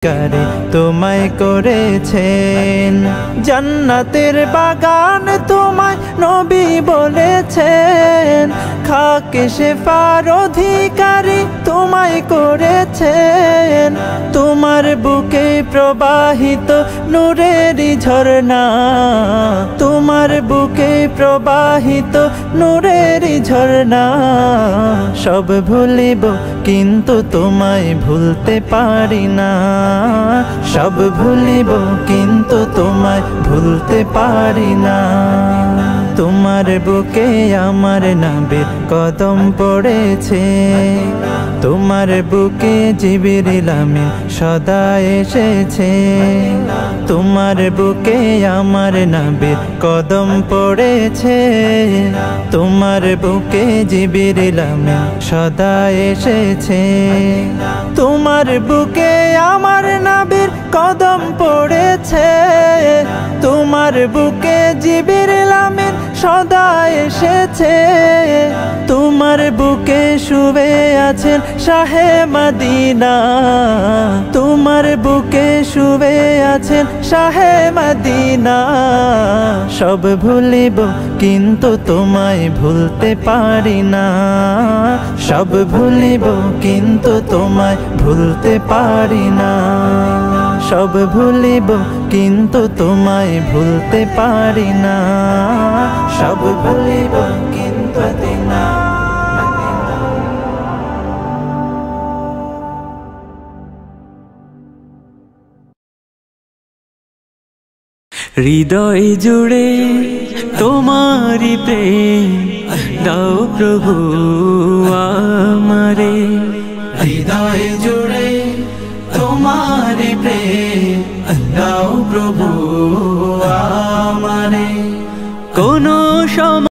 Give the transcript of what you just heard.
কারে তোমায় করেছেন জান্নাতের বাগান তোমায় নবী বলেছেন খাকে শেফার অধিকারী তোমায় করেছেন তোমার বুকে প্রবাহিত নূরেরই ঝরনা তোমার বুকে প্রবাহিত নূরেরই ঝরনা সব ভুলিব কিন্তু তোমায় ভুলতে পারি না সব ভুলিব কিন্তু তোমায় ভুলতে পারি না তোমার বুকে আমার নবীর কদম পড়েছে তোমার বুকে জিবরিল আমিন সদা এসেছে তোমার বুকে আমার নবীর কদম পড়েছে তোমার বুকে জিবরিল আমিন সদা এসেছে তোমার বুকে আমার নবীর কদম পড়েছে তোমার বুকে জিবরিল আমিন সদা এসেছে তোমার বুকে শুয়ে আছেন শাহে মদিনা তোমার বুকে শুয়ে আছেন শাহে মদিনা সব ভুলিব কিন্তু তোমায় ভুলতে পারি না সব ভুলিব কিন্তু তোমায় ভুলতে পারি না সব ভুলিব কিন্তু তোমায় ভুলতে পারি না সব ভুলিব কিন্তু না হৃদয় জুড়ে তোমারি প্রেম দাও প্রভু আমারে হৃদয় জুড়ে তোমারি প্রেম দাও প্রভু আমারে কোনো